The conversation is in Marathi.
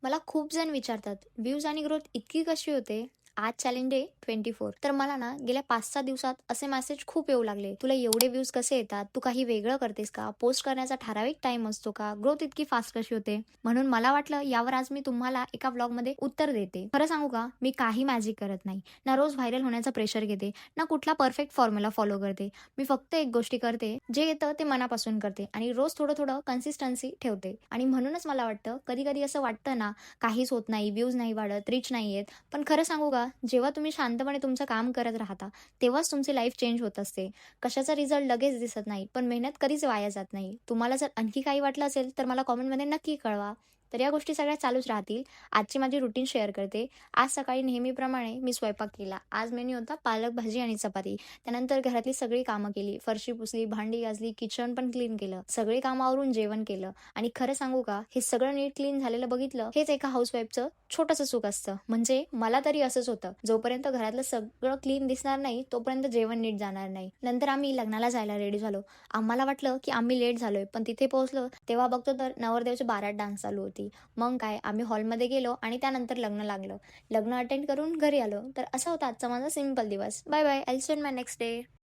मला खूप जण विचारतात, व्ह्यूज आणि ग्रोथ इतकी कशी होते? आज चॅलेंज डे 24. तर मला ना गेल्या 5-6 दिवसात असे मेसेज खूप येऊ लागले. तुला एवढे व्ह्यूज कसे येतात? तू काही वेगळं करतेस का? पोस्ट करण्याचा ठराविक टाईम असतो का? ग्रोथ इतकी फास्ट कशी होते? म्हणून मला वाटलं यावर आज मी तुम्हाला एका व्लॉगमध्ये उत्तर देते. खरं सांगू का? मी काही मॅजिक करत नाही. ना रोज व्हायरल होण्याचा प्रेशर घेते, ना कुठला परफेक्ट फॉर्म्युला फॉलो करते. मी फक्त एक गोष्टी करते, जे येतं ते मनापासून करते आणि रोज थोडं-थोडं कन्सिस्टन्सी ठेवते. आणि म्हणूनच मला वाटतं कधी-कधी असं वाटतं ना, काहीच होत नाही, व्ह्यूज नाही वाढत, रीच नाही येत. पण खरं सांगू का, जेव्हा तुम्ही शांतपणे तुमचं काम करत राहता, तेव्हाच तुमची लाईफ चेंज होत असते. कशाचा रिझल्ट लगेच दिसत नाही, पण मेहनत कधीच वाया जात नाही. तुम्हाला जर आणखी काही वाटलं असेल, तर मला कमेंटमध्ये नक्की कळवा. तर या गोष्टी सगळ्या चालूच राहतील. आजची माझी रुटीन शेअर करते. आज सकाळी नेहमीप्रमाणे मी स्वयंपाक केला. आज मेनू होता पालक भाजी आणि चपाती. त्यानंतर घरातली सगळी कामं केली. फरशी पुसली, भांडी घासली, किचन पण क्लीन केलं. सगळी कामं आवरून जेवण केलं. आणि खरं सांगू का, हे सगळं नीट क्लीन झालेलं बघितलं, हेच एका हाऊसवाईफचं छोटंसं सुख असतं. म्हणजे मला तरी असंच होतं. जोपर्यंत घरातलं सगळं क्लीन दिसणार नाही, तोपर्यंत जेवण नीट जाणार नाही. नंतर आम्ही लग्नाला जायला रेडी झालो. आम्हाला वाटलं, की आम्ही लेट झालोय. पण तिथे पोहोचलो, तेव्हा बघतो तर नवरदेवाची बारात डान्स चालू होती. मग काय, आम्ही हॉलमध्ये गेलो आणि त्यानंतर लग्न लागलं. लग्न अटेंड करून घरी आलो. तर असा होता आजचा माझा सिंपल दिवस. Bye bye. I will see you in my next day.